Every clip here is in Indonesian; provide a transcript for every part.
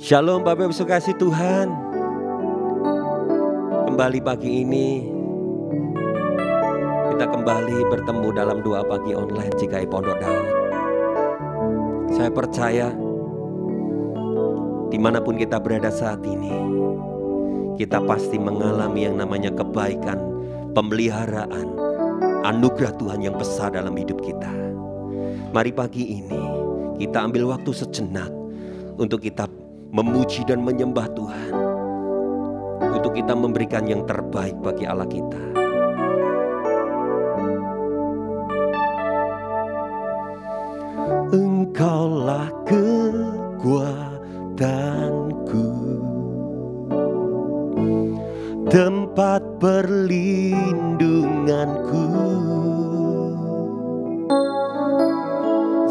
Shalom Bapak Ibu kasih Tuhan. Kembali pagi ini kita kembali bertemu dalam doa pagi online GKI Pondok Daud. Saya percaya dimanapun kita berada saat ini, kita pasti mengalami yang namanya kebaikan, pemeliharaan, anugerah Tuhan yang besar dalam hidup kita. Mari pagi ini kita ambil waktu sejenak untuk kita memuji dan menyembah Tuhan, untuk kita memberikan yang terbaik bagi Allah kita. Engkaulah kekuatanku, tempat perlindunganku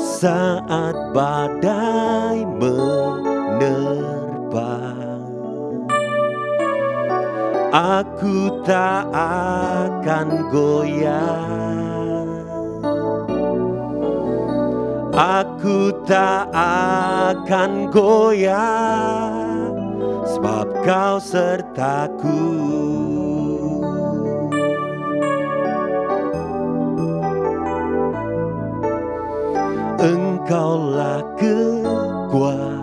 saat badai menerpa. Aku tak akan goyah, aku tak akan goyah, sebab Kau sertaku. Engkaulah kekuatanku,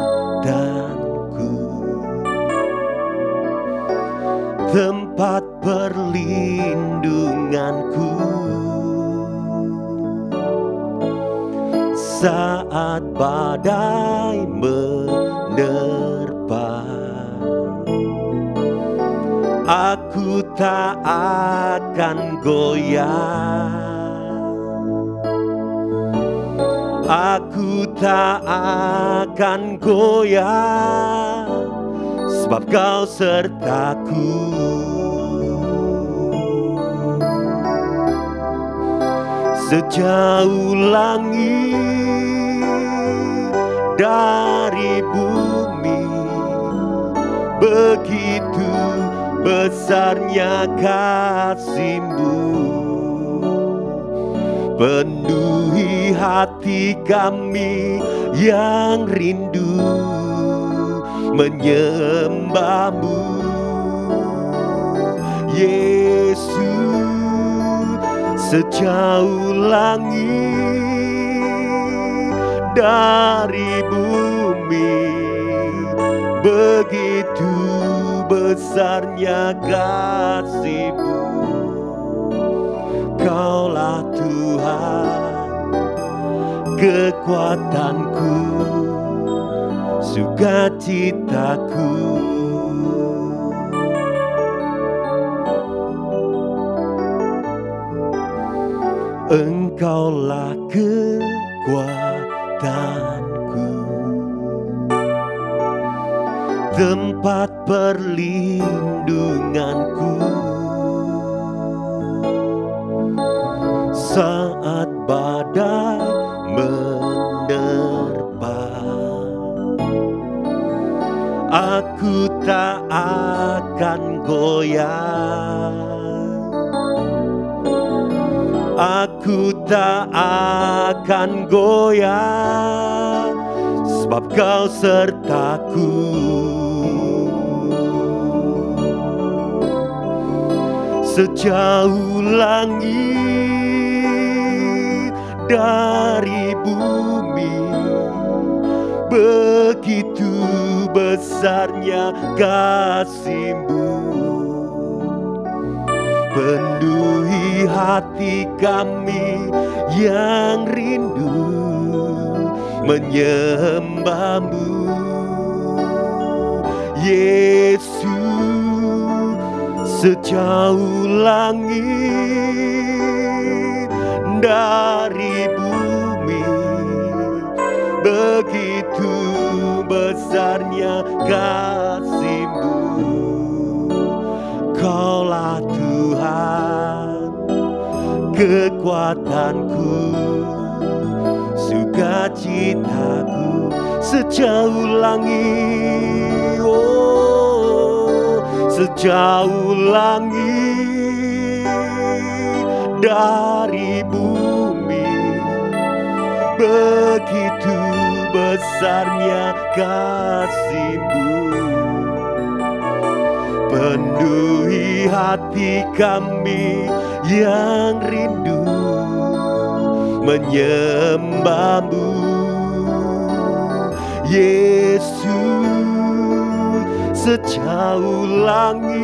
tempat perlindunganku saat badai menerpa. Aku tak akan goyah, aku tak akan goyah, sebab Kau sertaku. Sejauh langit dari bumi, begitu besarnya kasih-Mu. Penuhi hati kami yang rindu menyembah-Mu, Yesus. Sejauh langit dari bumi, begitu besarnya kasih-Mu. Kaulah Tuhan, kekuatanku, sukacitaku. Engkaulah kekuatanku, tempat perlindunganku saat badai menerpa. Aku tak akan goyah, aku tak akan goyah, sebab Kau sertaku. Sejauh langit dari bumi, begitu besarnya kasih-Mu. Penuhi hati kami yang rindu menyembah-Mu, Yesus. Sejauh langit dari bumi, begitu besarnya kasih-Mu. Kaulah Tuhan, kekuatanku, sukacitaku. Sejauh langit, oh, sejauh langit dari bumi, begitu besarnya kasih-Mu. hati kami yang rindu menyembah-Mu, Yesus. Sejauh langit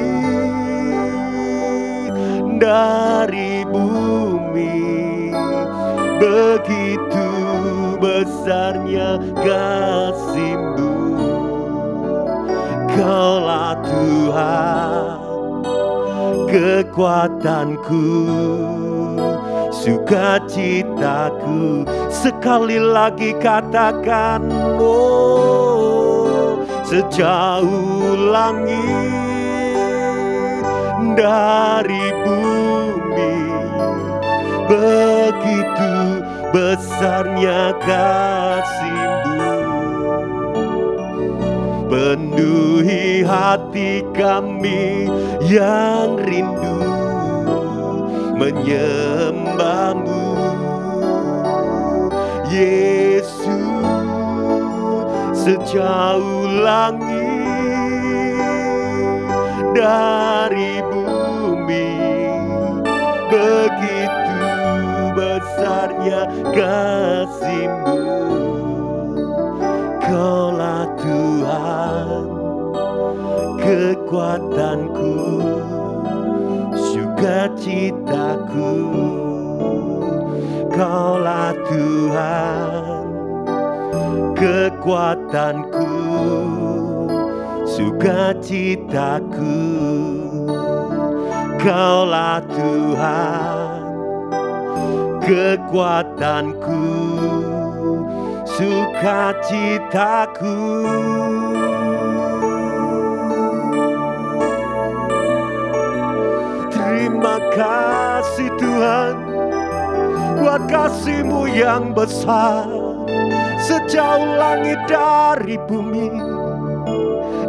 dari bumi, begitu besarnya kasih-Mu. Kaulah Tuhan, kekuatanku, sukacitaku. Sekali lagi katakan, oh, sejauh langit dari bumi, begitu besarnya kasih-Mu. Penuhi hati kami yang rindu menyembah-Mu, Yesus. Sejauh langit dari bumi, begitu besarnya kasih-Mu. Kaulah Tuhan, kekuatanku, sukacitaku. Kaulah Tuhan, kekuatanku, sukacitaku. Kaulah Tuhan, kekuatanku, sukacitaku. Terima kasih Tuhan, buat kasih-Mu yang besar, sejauh langit dari bumi.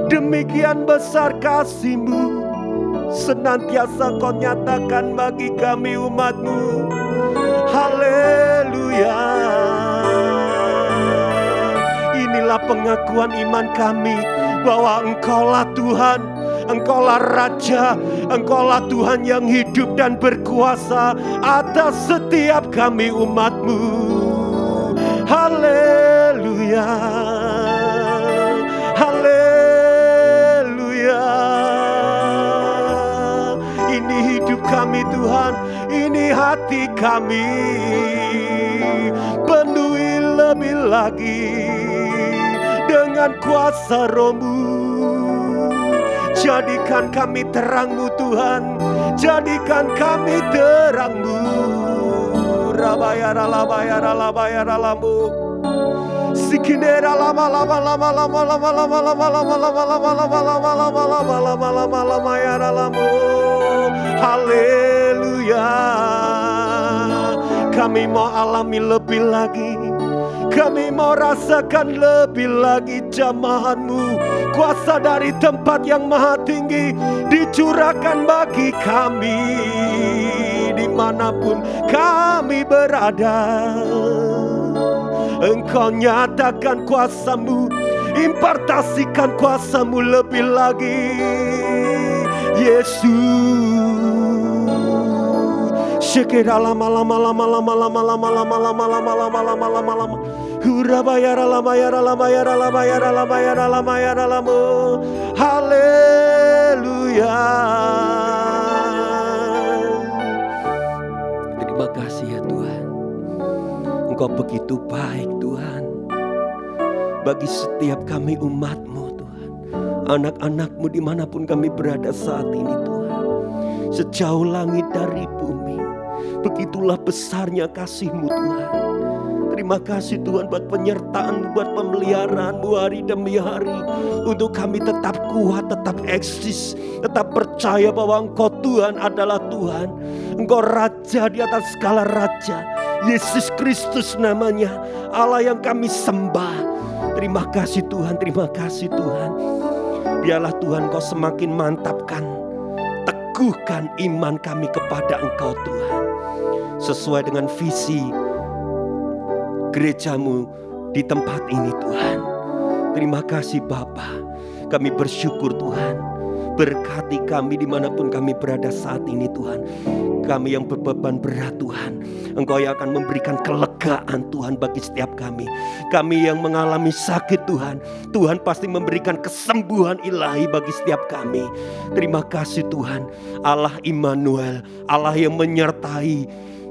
Demikian besar kasih-Mu, senantiasa Kau nyatakan bagi kami umat-Mu. Haleluya. Inilah pengakuan iman kami bahwa Engkaulah Tuhan, Engkaulah Raja, Engkaulah Tuhan yang hidup dan berkuasa atas setiap kami umat-Mu. Haleluya, haleluya. Ini hidup kami Tuhan, ini hati kami. Penuhi lebih lagi dengan kuasa Roh-Mu. Jadikan kami terang-Mu Tuhan, jadikan kami terang-Mu. Rabayara labayara labayara lamu. Sikinera lama lama lama lama lama lama lama lama lama lama lama lama lama lama lama lama lama yara lamu. Haleluya. Kami mau alami lebih lagi, kami mau rasakan lebih lagi jamahan-Mu. Kuasa dari tempat yang maha tinggi dicurahkan bagi kami dimanapun kami berada. Engkau nyatakan kuasa-Mu, impartasikan kuasa-Mu lebih lagi, Yesus. Sekira lama lama lama lama lama lama lama lama lama lama lama lama lama. Hurabayara lama yara lama yara lama yara lama yara lama yara lama. Haleluya. Terima kasih ya Tuhan. Engkau begitu baik Tuhan bagi setiap kami umat-Mu Tuhan. Anak-anak-Mu dimanapun kami berada saat ini Tuhan. Sejauh langit dari bumi, begitulah besarnya kasih-Mu Tuhan. Terima kasih Tuhan buat penyertaan, buat pemeliharaan-Mu hari demi hari. Untuk kami tetap kuat, tetap eksis, tetap percaya bahwa Engkau Tuhan adalah Tuhan. Engkau Raja di atas segala Raja. Yesus Kristus namanya, Allah yang kami sembah. Terima kasih Tuhan, terima kasih Tuhan. Biarlah Tuhan Kau semakin mantapkan, teguhkan iman kami kepada Engkau Tuhan. Sesuai dengan visi gereja-Mu di tempat ini Tuhan. Terima kasih Bapa. Kami bersyukur Tuhan Berkati kami dimanapun kami berada saat ini Tuhan. Kami yang berbeban berat Tuhan, Engkau yang akan memberikan kelegaan Tuhan bagi setiap kami. Kami yang mengalami sakit Tuhan, Tuhan pasti memberikan kesembuhan ilahi bagi setiap kami. Terima kasih Tuhan, Allah Immanuel, Allah yang menyertai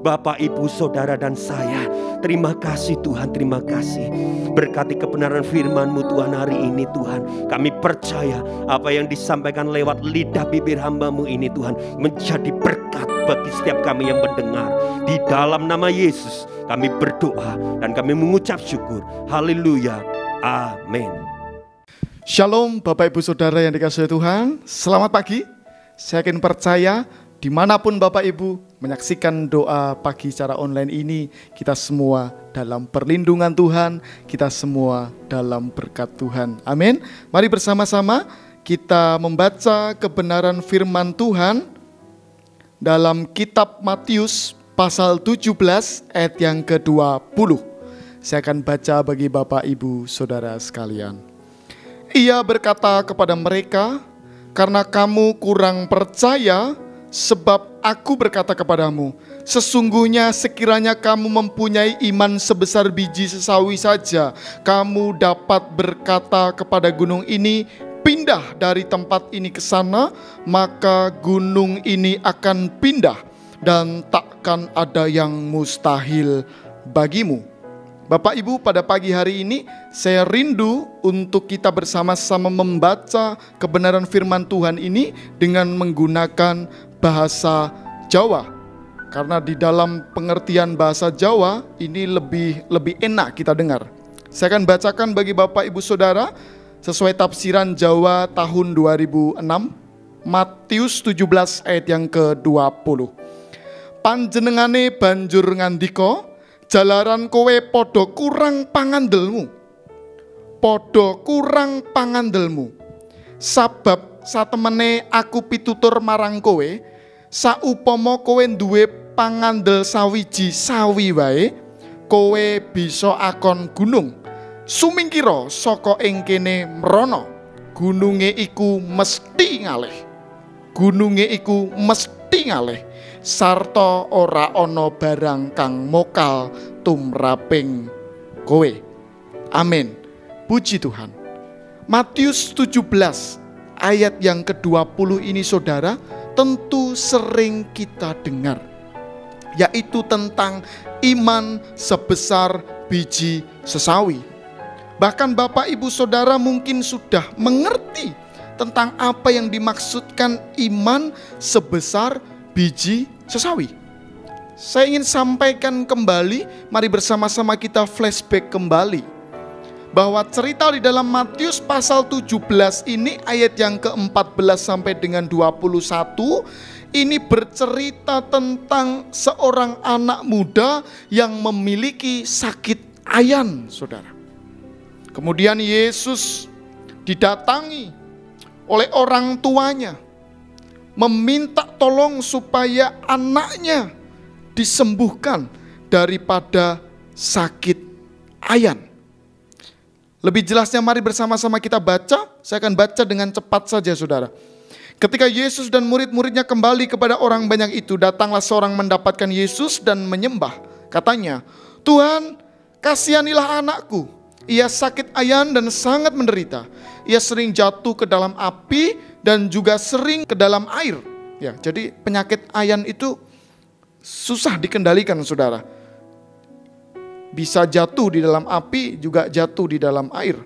Bapak, Ibu, Saudara dan saya. Terima kasih Tuhan, terima kasih. Berkati kebenaran firman-Mu Tuhan hari ini Tuhan. Kami percaya apa yang disampaikan lewat lidah bibir hamba-Mu ini Tuhan menjadi berkat bagi setiap kami yang mendengar. Di dalam nama Yesus kami berdoa dan kami mengucap syukur. Haleluya, amin. Shalom Bapak Ibu Saudara yang dikasihi Tuhan. Selamat pagi. Saya yakin percaya dimanapun Bapak Ibu menyaksikan doa pagi secara online ini, kita semua dalam perlindungan Tuhan, kita semua dalam berkat Tuhan. Amin. Mari bersama-sama kita membaca kebenaran firman Tuhan dalam kitab Matius pasal 17 ayat yang ke-20. Saya akan baca bagi Bapak Ibu Saudara sekalian. Ia berkata kepada mereka, "Karena kamu kurang percaya, sebab aku berkata kepadamu, sesungguhnya sekiranya kamu mempunyai iman sebesar biji sesawi saja, kamu dapat berkata kepada gunung ini, pindah dari tempat ini ke sana, maka gunung ini akan pindah dan takkan ada yang mustahil bagimu." Bapak Ibu, pada pagi hari ini saya rindu untuk kita bersama-sama membaca kebenaran firman Tuhan ini dengan menggunakan bahasa Jawa. Karena di dalam pengertian bahasa Jawa ini lebih enak kita dengar. Saya akan bacakan bagi Bapak Ibu Saudara sesuai tafsiran Jawa tahun 2006, Matius 17 ayat yang ke-20. "Panjenengane banjur ngandika, jalaran kowe podo kurang pangandelmu. Podo kurang pangandelmu. Sabab satemene aku pitutur marang kowe, saupama kowe duwe pangandel sawiji sawi wae, kowe bisa akon gunung, sumingkira saka ing kene mrono, gununge iku mesti ngalih. Gununge iku mesti ngalih, sarta ora ana barang kang mokal tumraping kowe." Amin. Puji Tuhan. Matius 17 ayat yang ke-20 ini saudara tentu sering kita dengar, yaitu tentang iman sebesar biji sesawi. Bahkan Bapak Ibu Saudara mungkin sudah mengerti tentang apa yang dimaksudkan iman sebesar biji sesawi. Saya ingin sampaikan kembali, mari bersama-sama kita flashback kembali, bahwa cerita di dalam Matius pasal 17 ini ayat yang ke-14 sampai dengan 21 ini bercerita tentang seorang anak muda yang memiliki sakit ayan, saudara. Kemudian Yesus didatangi oleh orang tuanya, meminta tolong supaya anaknya disembuhkan daripada sakit ayan. Lebih jelasnya mari bersama-sama kita baca. Saya akan baca dengan cepat saja saudara. "Ketika Yesus dan murid-muridnya kembali kepada orang banyak itu, datanglah seorang mendapatkan Yesus dan menyembah. Katanya, 'Tuhan, kasihanilah anakku. Ia sakit ayan dan sangat menderita. Ia sering jatuh ke dalam api dan juga sering ke dalam air.'" Ya, jadi penyakit ayan itu susah dikendalikan saudara. Bisa jatuh di dalam api, juga jatuh di dalam air.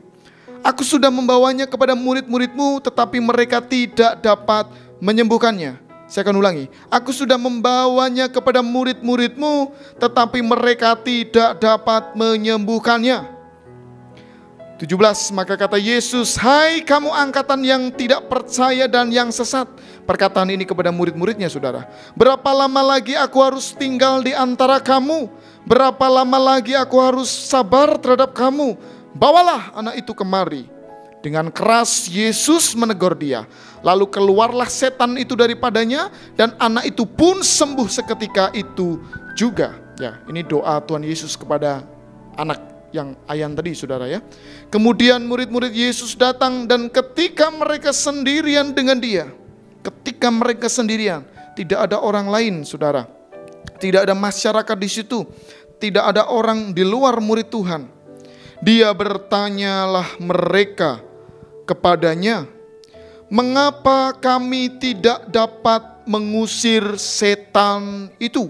"Aku sudah membawanya kepada murid-muridmu, tetapi mereka tidak dapat menyembuhkannya." Saya akan ulangi. "Aku sudah membawanya kepada murid-muridmu, tetapi mereka tidak dapat menyembuhkannya." 17, maka kata Yesus, "Hai kamu angkatan yang tidak percaya dan yang sesat." Perkataan ini kepada murid-muridnya saudara. "Berapa lama lagi aku harus tinggal di antara kamu? Berapa lama lagi aku harus sabar terhadap kamu? Bawalah anak itu kemari." Dengan keras Yesus menegur dia. Lalu keluarlah setan itu daripadanya dan anak itu pun sembuh seketika itu juga. Ya, ini doa Tuhan Yesus kepada anak yang ayan tadi saudara ya. Kemudian murid-murid Yesus datang dan ketika mereka sendirian dengan dia. Ketika mereka sendirian, tidak ada orang lain saudara. Tidak ada masyarakat di situ. Tidak ada orang di luar murid Tuhan. Dia bertanyalah mereka kepadanya, mengapa kami tidak dapat mengusir setan itu?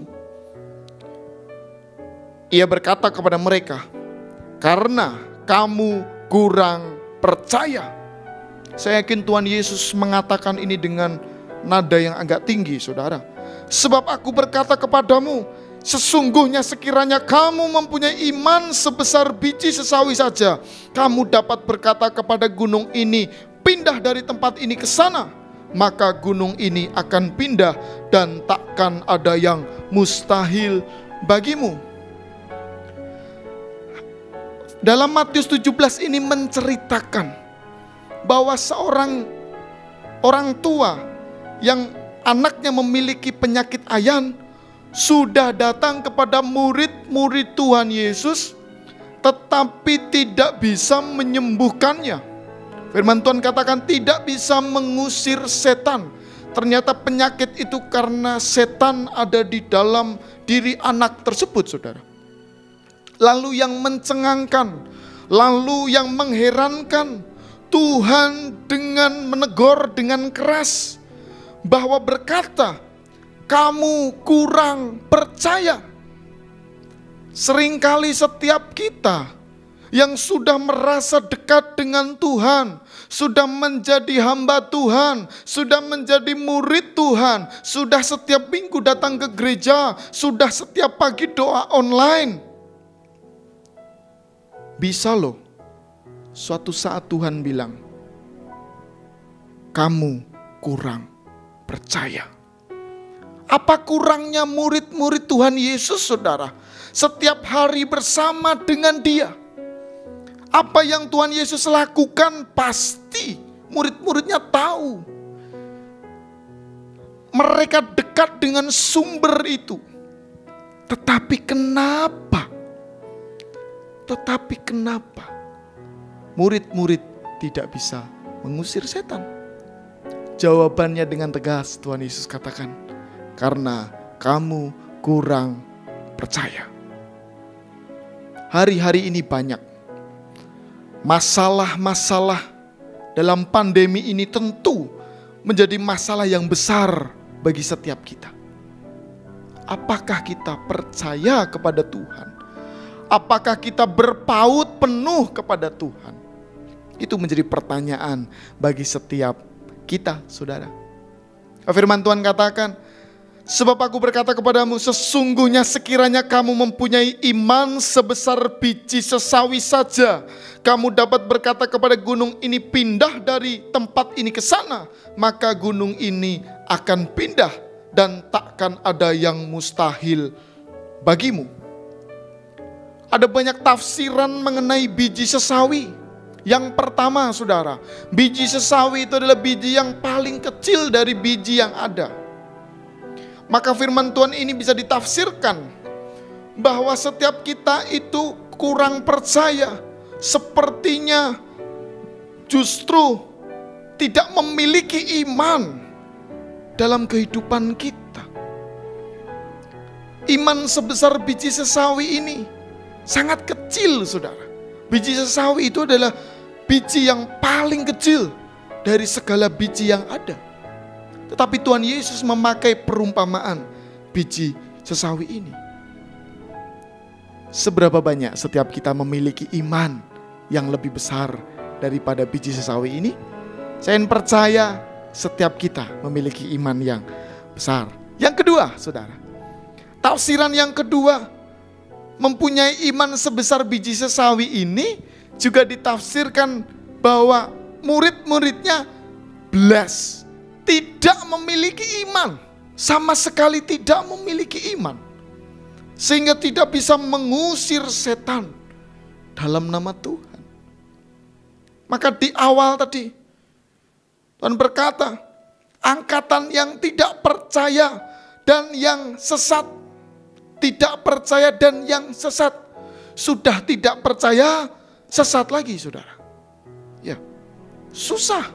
Ia berkata kepada mereka, karena kamu kurang percaya. Saya yakin Tuhan Yesus mengatakan ini dengan nada yang agak tinggi saudara. Sebab aku berkata kepadamu, sesungguhnya sekiranya kamu mempunyai iman sebesar biji sesawi saja, kamu dapat berkata kepada gunung ini, pindah dari tempat ini ke sana, maka gunung ini akan pindah dan takkan ada yang mustahil bagimu. Dalam Matius 17 ini menceritakan bahwa seorang orang tua yang anaknya memiliki penyakit ayan sudah datang kepada murid-murid Tuhan Yesus, tetapi tidak bisa menyembuhkannya. Firman Tuhan katakan tidak bisa mengusir setan. Ternyata penyakit itu karena setan ada di dalam diri anak tersebut saudara. Lalu yang mencengangkan, lalu yang mengherankan, Tuhan dengan menegur dengan keras bahwa berkata, kamu kurang percaya. Seringkali setiap kita yang sudah merasa dekat dengan Tuhan, sudah menjadi hamba Tuhan, sudah menjadi murid Tuhan, sudah setiap minggu datang ke gereja, sudah setiap pagi doa online. Bisa loh, suatu saat Tuhan bilang, kamu kurang percaya. Apa kurangnya murid-murid Tuhan Yesus saudara? Setiap hari bersama dengan dia. Apa yang Tuhan Yesus lakukan pasti murid-muridnya tahu. Mereka dekat dengan sumber itu. Tetapi kenapa murid-murid tidak bisa mengusir setan? Jawabannya dengan tegas Tuhan Yesus katakan, karena kamu kurang percaya. Hari-hari ini banyak masalah-masalah dalam pandemi ini tentu menjadi masalah yang besar bagi setiap kita. Apakah kita percaya kepada Tuhan? Apakah kita berpaut penuh kepada Tuhan? Itu menjadi pertanyaan bagi setiap kita, saudara. Firman Tuhan katakan, sebab aku berkata kepadamu, sesungguhnya sekiranya kamu mempunyai iman sebesar biji sesawi saja, kamu dapat berkata kepada gunung ini, pindah dari tempat ini ke sana, maka gunung ini akan pindah dan takkan ada yang mustahil bagimu. Ada banyak tafsiran mengenai biji sesawi. Yang pertama saudara, biji sesawi itu adalah biji yang paling kecil dari biji yang ada. Maka firman Tuhan ini bisa ditafsirkan bahwa setiap kita itu kurang percaya. Sepertinya justru tidak memiliki iman dalam kehidupan kita. Iman sebesar biji sesawi ini sangat kecil saudara. Biji sesawi itu adalah biji yang paling kecil dari segala biji yang ada. Tetapi Tuhan Yesus memakai perumpamaan biji sesawi ini. Seberapa banyak setiap kita memiliki iman yang lebih besar daripada biji sesawi ini? Saya percaya setiap kita memiliki iman yang besar. Yang kedua saudara, tafsiran yang kedua, mempunyai iman sebesar biji sesawi ini juga ditafsirkan bahwa murid-muridnya belas tidak memiliki iman, sama sekali tidak memiliki iman, sehingga tidak bisa mengusir setan dalam nama Tuhan. Maka di awal tadi Tuhan berkata, angkatan yang tidak percaya dan yang sesat, tidak percaya dan yang sesat, sudah tidak percaya, sesat lagi saudara. Ya, susah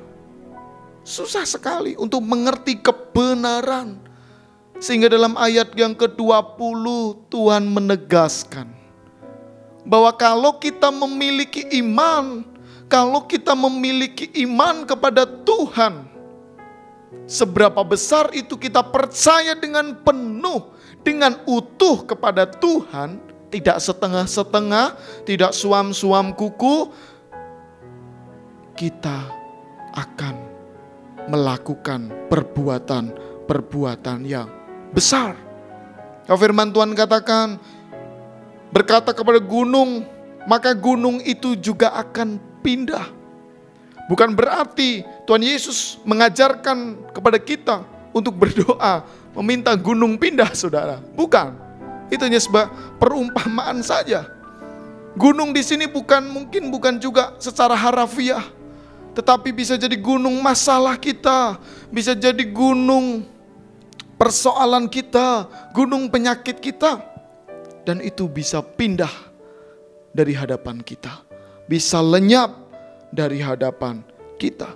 sekali untuk mengerti kebenaran. Sehingga dalam ayat yang ke-20 Tuhan menegaskan bahwa kalau kita memiliki iman, kepada Tuhan, seberapa besar itu kita percaya dengan penuh, dengan utuh kepada Tuhan, tidak setengah-setengah, tidak suam-suam kuku, kita akan melakukan perbuatan yang besar. Firman Tuhan katakan, berkata kepada gunung, maka gunung itu juga akan pindah. Bukan berarti Tuhan Yesus mengajarkan kepada kita untuk berdoa meminta gunung pindah saudara. Bukan. Itu hanya sebuah perumpamaan saja. Gunung di sini bukan juga secara harafiah, tetapi bisa jadi gunung masalah kita, bisa jadi gunung persoalan kita, gunung penyakit kita. Dan itu bisa pindah dari hadapan kita, bisa lenyap dari hadapan kita.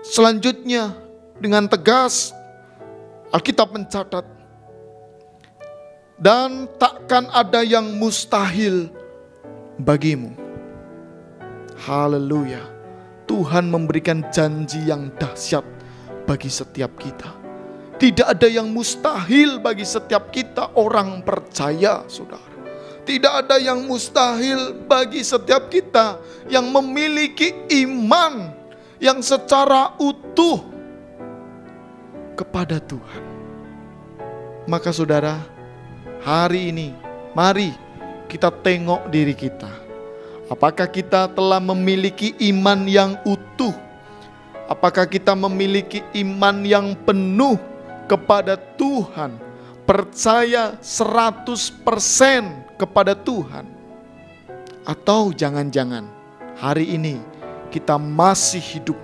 Selanjutnya dengan tegas Alkitab mencatat, dan takkan ada yang mustahil bagimu. Haleluya. Tuhan memberikan janji yang dahsyat bagi setiap kita. Tidak ada yang mustahil bagi setiap kita orang percaya, saudara. Tidak ada yang mustahil bagi setiap kita yang memiliki iman yang secara utuh kepada Tuhan. Maka saudara, hari ini mari kita tengok diri kita. Apakah kita telah memiliki iman yang utuh? Apakah kita memiliki iman yang penuh kepada Tuhan, percaya 100% kepada Tuhan? Atau jangan-jangan hari ini kita masih hidup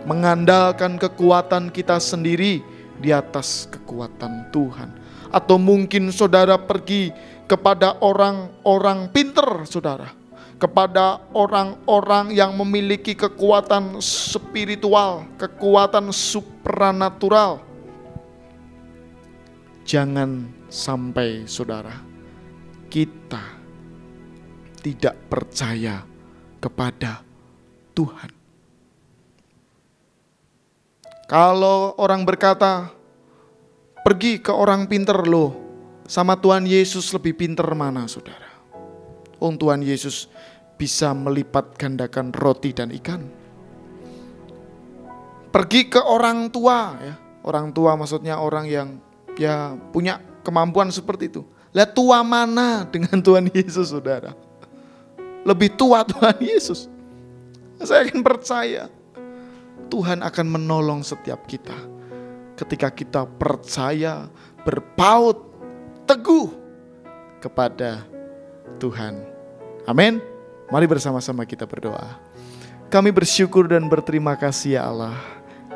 mengandalkan kekuatan kita sendiri di atas kekuatan Tuhan? Atau mungkin saudara pergi kepada orang-orang pinter saudara, kepada orang-orang yang memiliki kekuatan spiritual, kekuatan supranatural. Jangan sampai saudara kita tidak percaya kepada Tuhan. Kalau orang berkata, pergi ke orang pinter loh, sama Tuhan Yesus lebih pinter mana saudara? Tuhan Yesus bisa melipat gandakan roti dan ikan. Pergi ke orang tua ya. Orang tua maksudnya orang yang ya punya kemampuan seperti itu. Lihat tua mana dengan Tuhan Yesus saudara? Lebih tua Tuhan Yesus. Saya akan percaya Tuhan akan menolong setiap kita ketika kita percaya, berpaut teguh kepada Tuhan. Amin. Mari bersama-sama kita berdoa. Kami bersyukur dan berterima kasih ya Allah,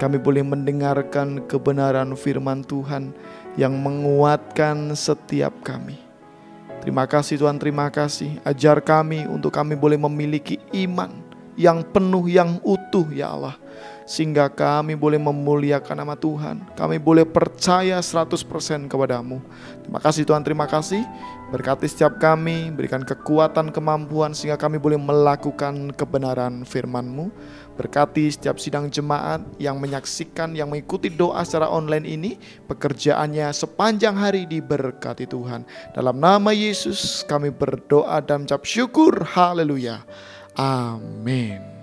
kami boleh mendengarkan kebenaran firman Tuhan yang menguatkan setiap kami. Terima kasih Tuhan, terima kasih. Ajar kami untuk kami boleh memiliki iman yang penuh, yang utuh ya Allah, sehingga kami boleh memuliakan nama Tuhan. Kami boleh percaya 100% kepadamu. Terima kasih Tuhan, terima kasih. Berkati setiap kami, berikan kekuatan, kemampuan sehingga kami boleh melakukan kebenaran firman-Mu. Berkati setiap sidang jemaat yang menyaksikan, yang mengikuti doa secara online ini, pekerjaannya sepanjang hari diberkati Tuhan. Dalam nama Yesus kami berdoa dan mengucap syukur. Haleluya. Amin.